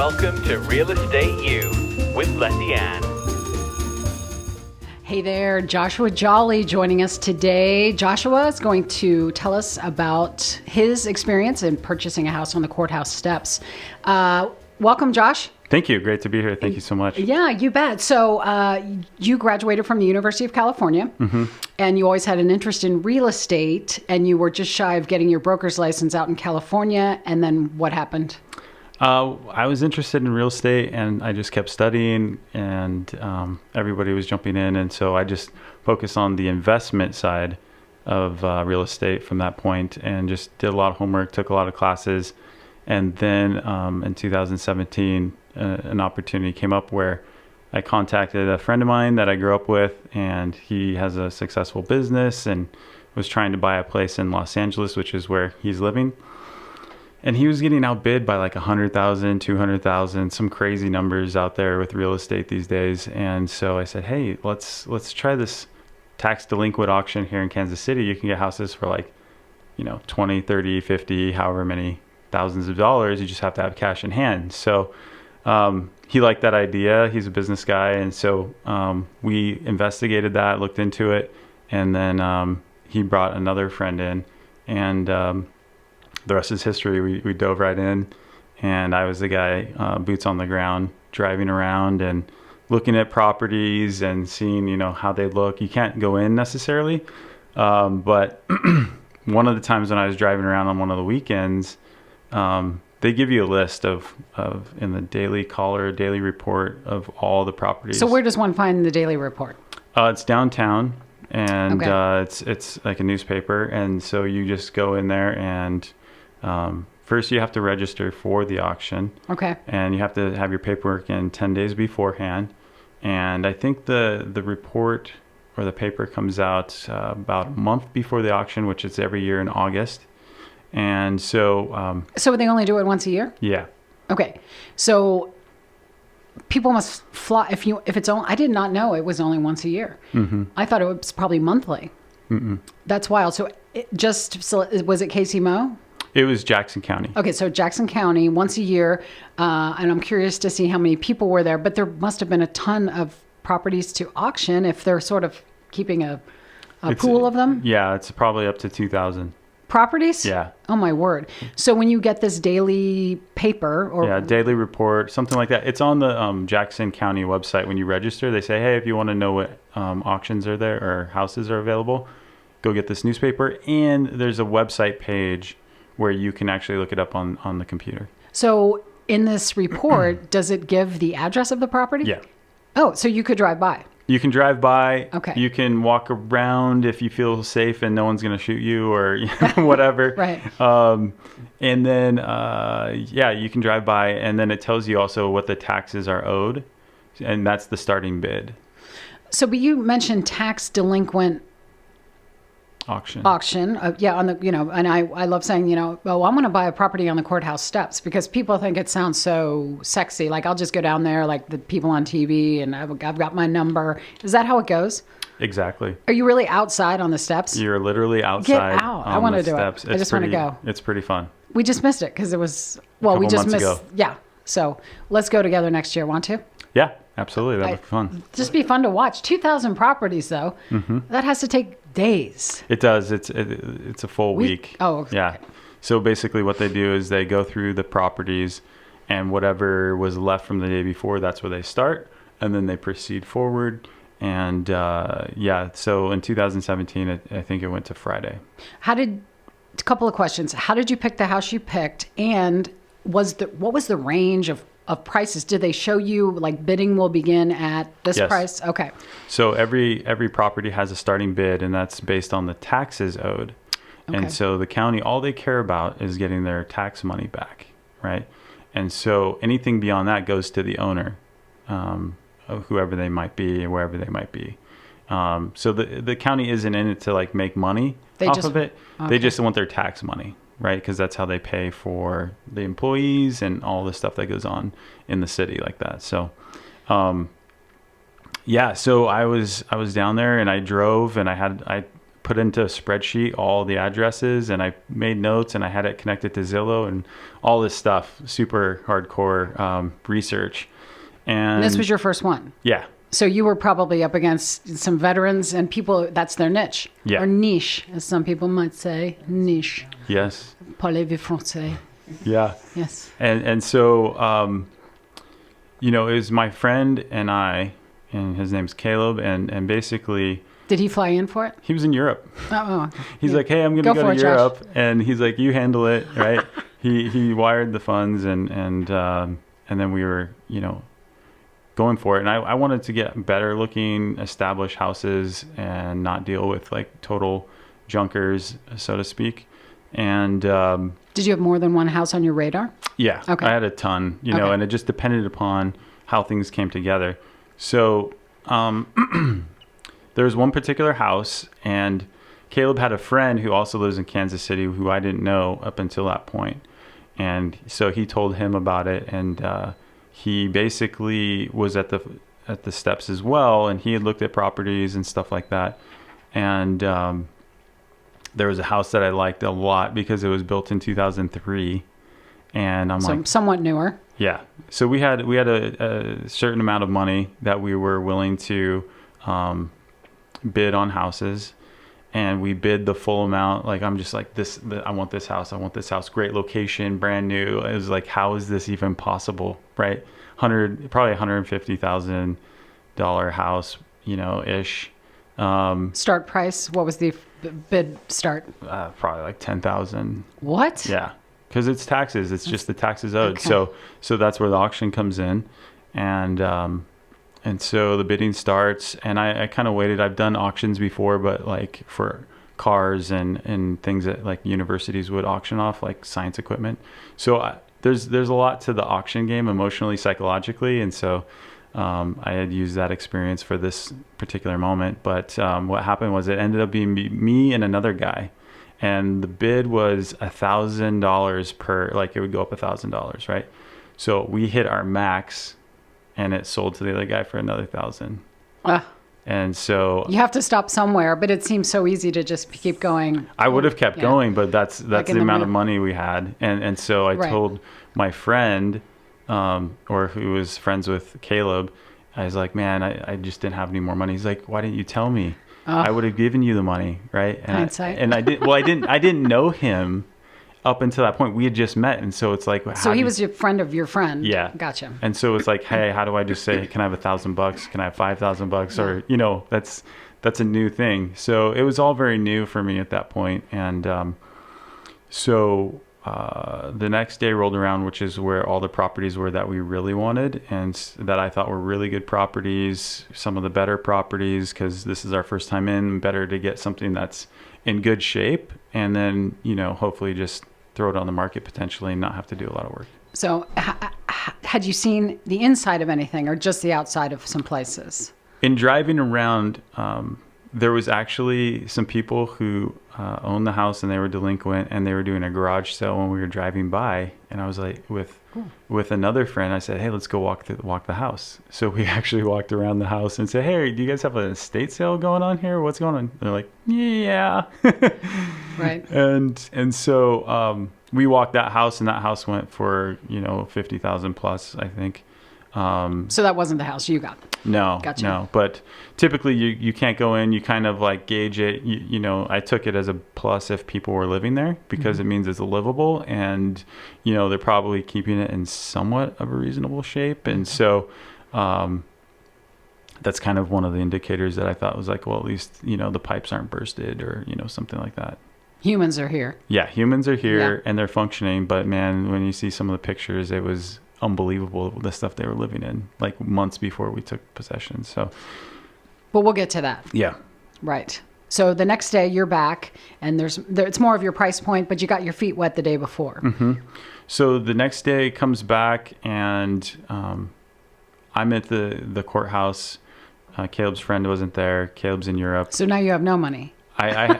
Welcome to Real Estate U with Lettiann. Hey there, Joshua Jolly joining us today. Joshua is going to tell us about his experience in purchasing a house on the courthouse steps. Welcome, Josh. Thank you. Great to be here. Thank you so much. Yeah, you bet. So you graduated from the University of California, and you always had an interest in real estate, and you were just shy of getting your broker's license out in California. And then what happened? I was interested in real estate, and I just kept studying, and everybody was jumping in. And so I just focused on the investment side of real estate from that point, and just did a lot of homework, took a lot of classes. And then in 2017, an opportunity came up where I contacted a friend of mine that I grew up with, and he has a successful business and was trying to buy a place in Los Angeles, which is where he's living. And he was getting outbid by like 100,000, 200,000, some crazy numbers out there with real estate these days. And so I said, hey, let's try this tax delinquent auction here in Kansas City. You can get houses for like, 20, 30, 50, however many thousands of dollars. You just have to have cash in hand. So he liked that idea. He's a business guy. And so we investigated that, looked into it. And then he brought another friend in, and the rest is history. We dove right in, and I was the guy, boots on the ground, driving around and looking at properties and seeing, how they look. You can't go in necessarily. But one of the times when I was driving around on one of the weekends, they give you a list of in the daily caller, daily report of all the properties. So where does one find the daily report? It's downtown, and Okay. it's like a newspaper. And so you just go in there, and first you have to register for the auction. Okay. And you have to have your paperwork in 10 days beforehand. And I think the report or the paper comes out about a month before the auction, which is every year in August. And so So they only do it once a year? yeah. Okay. So people must fly if it's only, I did not know it was only once a year. I thought it was probably monthly. That's wild. So was it Casey Mo? It was Jackson County. Okay, so Jackson County once a year, and I'm curious to see how many people were there, but there must have been a ton of properties to auction if they're sort of keeping a pool of them. Yeah, it's probably up to 2,000. Properties? Yeah. Oh my word. So when you get this daily paper or daily report, something like that. It's on the Jackson County website. When you register, they say, hey, if you want to know what auctions are there or houses are available, go get this newspaper. And there's a website page where you can actually look it up on the computer. So in this report, does it give the address of the property? Yeah. Oh, so you could drive by. You can drive by. Okay. You can walk around if you feel safe and no one's going to shoot you or whatever. Right. And then, you can drive by, and then it tells you also what the taxes are owed, and that's the starting bid. So, but you mentioned tax delinquent Auction. On the, and I love saying, I'm going to buy a property on the courthouse steps because people think it sounds so sexy. Like I'll just go down there like the people on TV and I've got my number. Is that how it goes? Exactly. Are you really outside on the steps? You're literally outside. Get out. I want to do steps. it. I just want to go. It's pretty fun. We just missed it because it was, we just missed. Ago. Yeah. So let's go together next year. Want to? Yeah, absolutely. That'd be fun. Just be fun to watch. 2,000 properties though. That has to take days. It does. It's a full week. Oh, okay. Yeah. So basically what they do is they go through the properties, and whatever was left from the day before, that's where they start, and then they proceed forward. And so in 2017, I think it went to Friday. A couple of questions. How did you pick the house you picked? And what was the range of prices? Did they show you like bidding will begin at this price? Okay. So every property has a starting bid, and that's based on the taxes owed. Okay. And so the county, all they care about is getting their tax money back, right? And so anything beyond that goes to the owner, of whoever they might be and wherever they might be. So the county isn't in it to like make money off of it. Okay. They just want their tax money. Right, because that's how they pay for the employees and all the stuff that goes on in the city like that. So, so I was down there, and I drove, and I put into a spreadsheet all the addresses, and I made notes, and I had it connected to Zillow and all this stuff, super hardcore research. And this was your first one. Yeah. So you were probably up against some veterans and people, that's their niche. Yeah. Or niche, as some people might say. Niche. Yes. Parlez-vous français? Yeah. Yes. And so, it was my friend and I, and his name's Caleb, and basically... Did he fly in for it? He was in Europe. Oh. He's like, hey, I'm going to go to it, Europe. Josh. And he's like, you handle it, right? He wired the funds, and then we were, going for it. And I wanted to get better looking, established houses and not deal with like total junkers, so to speak. And did you have more than one house on your radar? Yeah. Okay. I had a ton, and it just depended upon how things came together. So there was one particular house, and Caleb had a friend who also lives in Kansas City who I didn't know up until that point. And so he told him about it, and he basically was at the steps as well, and he had looked at properties and stuff like that. And there was a house that I liked a lot because it was built in 2003, and I'm like, somewhat newer. Yeah. So we had a certain amount of money that we were willing to bid on houses, and we bid the full amount. Like, I'm just like, I want this house. I want this house. Great location, brand new. It was like, how is this even possible? Right. Probably $150,000 house, ish. Start price. What was the bid start? Probably like 10,000. What? Yeah. Cause it's taxes. It's just the taxes owed. Okay. So that's where the auction comes in. And so the bidding starts, and I kind of waited. I've done auctions before, but like for cars and things that like universities would auction off, like science equipment. So there's a lot to the auction game emotionally, psychologically. And so I had used that experience for this particular moment. But what happened was it ended up being me and another guy. And the bid was $1,000 per, like it would go up $1,000, right? So we hit our max, and it sold to the other guy for another $1,000. And so you have to stop somewhere, but it seems so easy to just keep going. I would have kept going, but that's Like the amount of money we had. And so I told my friend, or who was friends with Caleb, I was like, man, I just didn't have any more money. He's like, why didn't you tell me? I would have given you the money, right? And hindsight. I didn't know him up until that point. We had just met, and so it's like, so he was your friend of your friend. Yeah, gotcha. And so it's like, hey, how do I just say, can I have $1,000? Can I have $5,000? Or that's a new thing. So it was all very new for me at that point. And so the next day rolled around, which is where all the properties were that we really wanted and that I thought were really good properties, some of the better properties, because this is our first time in. Better to get something that's in good shape, and then hopefully just throw it on the market potentially and not have to do a lot of work. So had you seen the inside of anything, or just the outside of some places? In driving around, there was actually some people who owned the house, and they were delinquent, and they were doing a garage sale when we were driving by. And I was like, with another friend, I said, hey, let's go walk the house. So we actually walked around the house and said, hey, do you guys have an estate sale going on here? What's going on? And they're like, yeah. Right. And so we walked that house, and that house went for 50,000 plus, I think. So that wasn't the house you got? No, Gotcha. No. But typically you can't go in, you kind of like gauge it. I took it as a plus if people were living there, because it means it's livable, and, they're probably keeping it in somewhat of a reasonable shape. And so, that's kind of one of the indicators that I thought was like, well, at least, the pipes aren't bursted, or, something like that. Humans are here. Yeah. Humans are here and they're functioning. But man, when you see some of the pictures, it was unbelievable, the stuff they were living in, like months before we took possession. So, well, we'll get to that. Yeah. Right. So the next day you're back, and it's more of your price point, but you got your feet wet the day before. Mm-hmm. So the next day comes back, and I'm at the courthouse. Caleb's friend wasn't there. Caleb's in Europe. So now you have no money.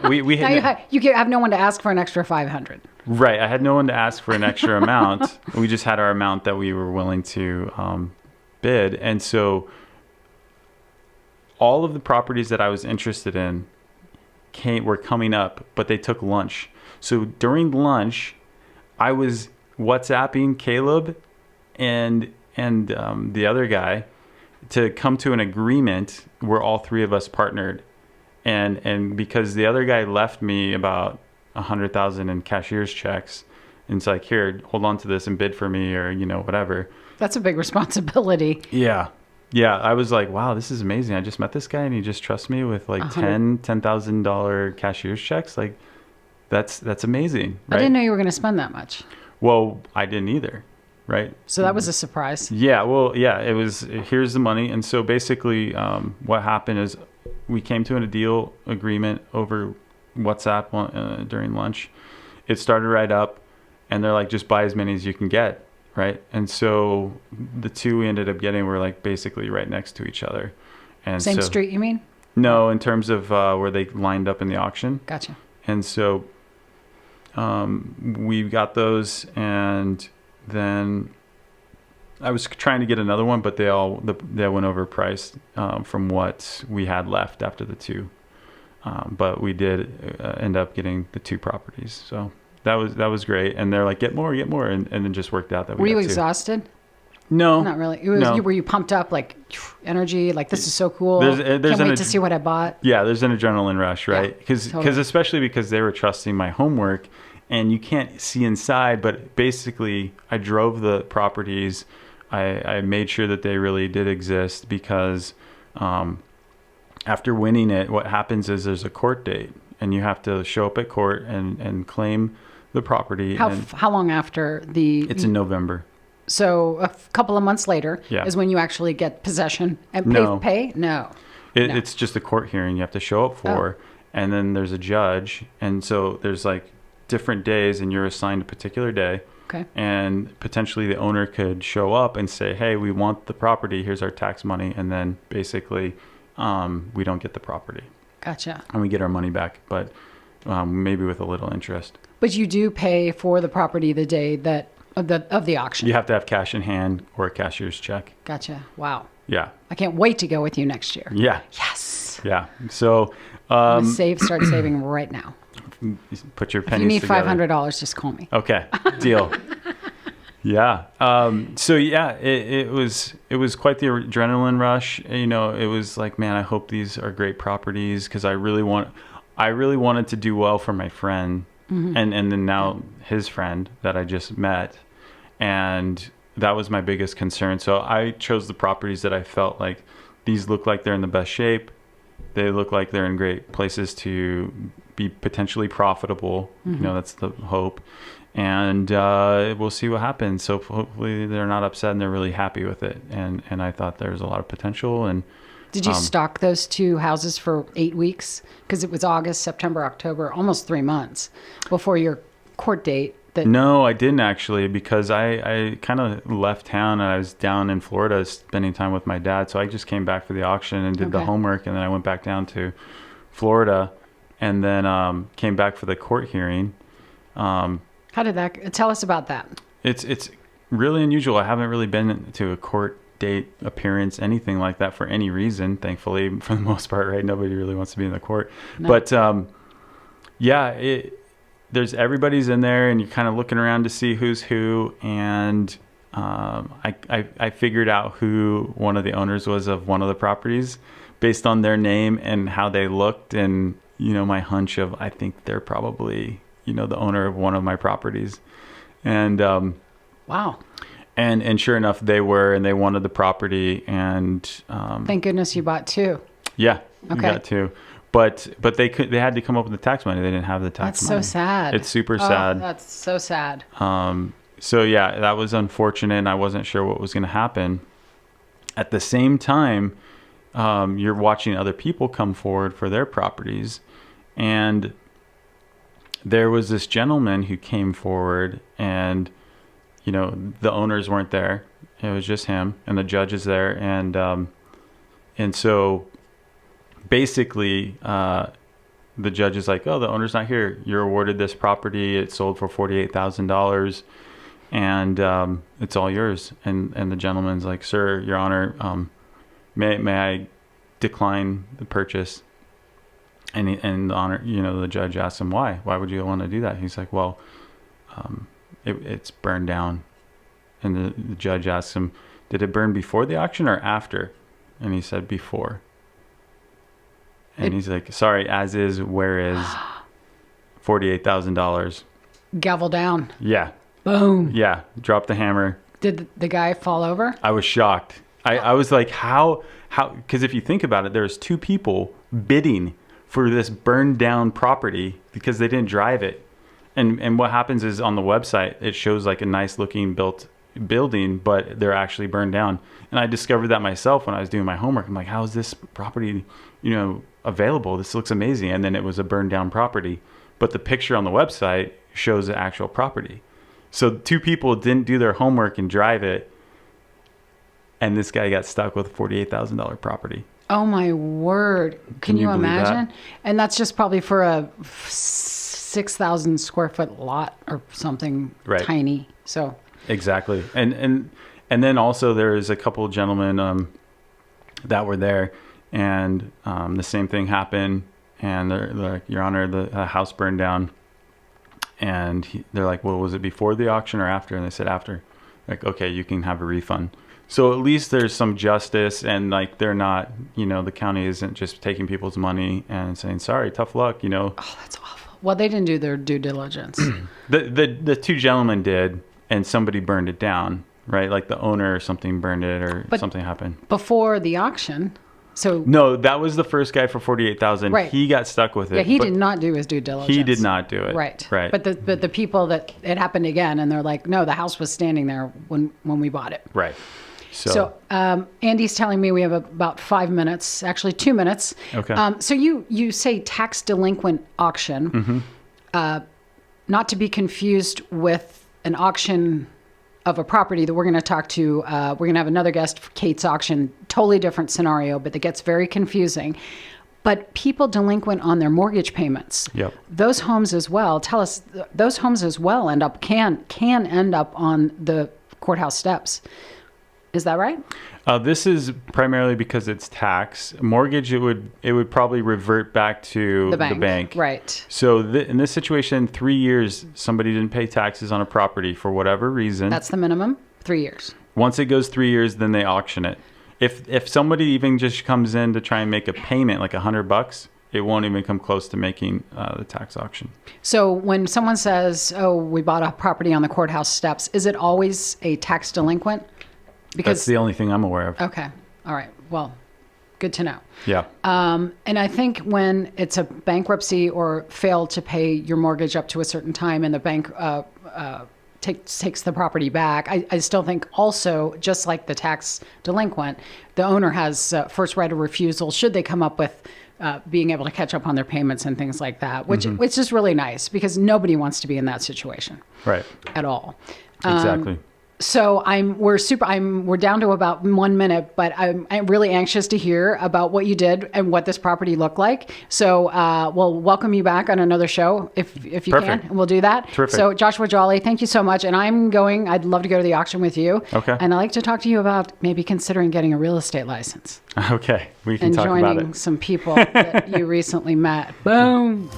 We had you have no one to ask for an extra 500. Right. I had no one to ask for an extra amount. We just had our amount that we were willing to bid. And so all of the properties that I was interested in, were coming up, but they took lunch. So during lunch, I was WhatsApping Caleb and the other guy to come to an agreement where all three of us partnered. And because the other guy left me about $100,000 in cashier's checks, and it's like, here, hold on to this and bid for me, or whatever. That's a big responsibility. Yeah. I was like, wow, this is amazing. I just met this guy and he just trusts me with like $10,000 cashier's checks. Like that's amazing. Right? I didn't know you were going to spend that much. Well, I didn't either. Right. So that was a surprise. Yeah. Well, yeah, it was, here's the money. And so basically what happened is we came to a deal agreement over WhatsApp during lunch. It started right up and they're like, just buy as many as you can get. Right. And so the two we ended up getting were like basically right next to each other. And Same street, you mean? No, in terms of where they lined up in the auction. Gotcha. And so we got those, and then I was trying to get another one, but they went overpriced from what we had left after the two. But we did end up getting the two properties. So that was great. And they're like, get more, and it just worked out that we got two. Were you exhausted? No, not really. No. Were you pumped up, like energy, like this is so cool? There's Can't wait to see what I bought. Yeah, there's an adrenaline rush, right? Because totally. especially because they were trusting my homework, and you can't see inside. But basically, I drove the properties. I made sure that they really did exist, because after winning it, what happens is there's a court date, and you have to show up at court and claim the property. How long after the? It's in November. So a couple of months later is when you actually get possession and pay? No. It's just a court hearing you have to show up for. And then there's a judge. And so there's like different days, and you're assigned a particular day. Okay. And potentially the owner could show up and say, hey, we want the property. Here's our tax money. And then basically we don't get the property. Gotcha. And we get our money back, but maybe with a little interest. But you do pay for the property the day that of the auction. You have to have cash in hand or a cashier's check. Gotcha. Wow. Yeah. I can't wait to go with you next year. Yeah. Yes. Yeah. So I'm gonna start saving right now. Put your If pennies you need together. $500, just call me. Okay. Deal. Yeah. So yeah, it was quite the adrenaline rush. It was like, man, I hope these are great properties, because I really wanted to do well for my friend, and then now his friend that I just met. And that was my biggest concern. So I chose the properties that I felt like these look like they're in the best shape. They look like they're in great places to be potentially profitable. That's the hope. And we'll see what happens. So hopefully they're not upset and they're really happy with it. And I thought there was a lot of potential. And did you stock those two houses for 8 weeks? Because it was August, September, October, almost 3 months before your court date. No, I didn't actually, because I kind of left town and I was down in Florida spending time with my dad. So I just came back for the auction and did the homework, and then I went back down to Florida, and then came back for the court hearing. How did that? Tell us about that. It's really unusual. I haven't really been to a court date appearance, anything like that, for any reason. Thankfully, for the most part, right? Nobody really wants to be in the court. No. But there's everybody's in there, and you're kind of looking around to see who's who. And I figured out who one of the owners was of one of the properties based on their name and how they looked, and my hunch of, I think they're probably the owner of one of my properties. And wow. And sure enough, they were, and they wanted the property. And thank goodness you bought two. Yeah, we got two. But they had to come up with the tax money. They didn't have the tax money. That's so sad. It's super sad. That's so sad. So yeah, that was unfortunate, and I wasn't sure what was going to happen. At the same time, you're watching other people come forward for their properties, and there was this gentleman who came forward, and the owners weren't there. It was just him, and the judge is there, and so basically the judge is like, oh, the owner's not here. You're awarded this property. It sold for $48,000, and it's all yours. And the gentleman's like, sir, your honor, may I decline the purchase? And the honor, the judge asked him why. Why would you want to do that? He's like, well, it's burned down. And the judge asked him, did it burn before the auction or after? And he said before. And he's like, sorry, as is, where is $48,000? Gavel down. Yeah. Boom. Yeah. Drop the hammer. Did the guy fall over? I was shocked. I was like, how, because if you think about it, there's two people bidding for this burned down property because they didn't drive it. And what happens is on the website, it shows like a nice looking built building, but they're actually burned down. And I discovered that myself when I was doing my homework. I'm like, how is this property, available? This looks amazing. And then it was a burned down property, but the picture on the website shows the actual property. So two people didn't do their homework and drive it. And this guy got stuck with a $48,000 property. Oh my word. Can you believe imagine? that? And that's just probably for a 6,000 square foot lot or something tiny. So exactly. And then also there is a couple of gentlemen that were there, and the same thing happened, and they're like, Your Honor, the house burned down. And they're like, well, was it before the auction or after? And they said after. Like, okay, you can have a refund. So at least there's some justice, and like they're not, the county isn't just taking people's money and saying, sorry, tough luck, Oh, that's awful. Well, they didn't do their due diligence. The two gentlemen did, and somebody burned it down, right? Like the owner or something burned it, or something happened. Before the auction. So no, that was the first guy for $48,000. Right. He got stuck with it. Yeah, he did not do his due diligence. He did not do it. Right. Right. But the people that it happened again, and they're like, no, the house was standing there when we bought it. Right. So Andy's telling me we have about 5 minutes, actually 2 minutes. Okay. So you say tax delinquent auction, not to be confused with an auction of a property that we're going to talk to. We're going to have another guest for Kate's auction, totally different scenario, but that gets very confusing. But people delinquent on their mortgage payments. Yep. Those homes as well. Tell us, those homes as well can end up on the courthouse steps. Is that right? This is primarily because it's tax. Mortgage, it would probably revert back to the bank. Right. So in this situation, 3 years, somebody didn't pay taxes on a property for whatever reason. That's the minimum, 3 years. Once it goes 3 years, then they auction it. If somebody even just comes in to try and make a payment, like $100, it won't even come close to making the tax auction. So when someone says, oh, we bought a property on the courthouse steps, is it always a tax delinquent? Because that's the only thing I'm aware of. Okay. All right. Well, good to know. Yeah. And I think when it's a bankruptcy or fail to pay your mortgage up to a certain time and the bank takes the property back, I still think also, just like the tax delinquent, the owner has first right of refusal should they come up with being able to catch up on their payments and things like that, which is really nice because nobody wants to be in that situation. Right. At all. Exactly. So we're down to about 1 minute, but I'm really anxious to hear about what you did and what this property looked like. So we'll welcome you back on another show if you Perfect. can, and we'll do that. Terrific. So Joshua Jolly, thank you so much. And I'd love to go to the auction with you. Okay. And I'd like to talk to you about maybe considering getting a real estate license. Okay. We can and talk about joining it. some people that you recently met. Boom.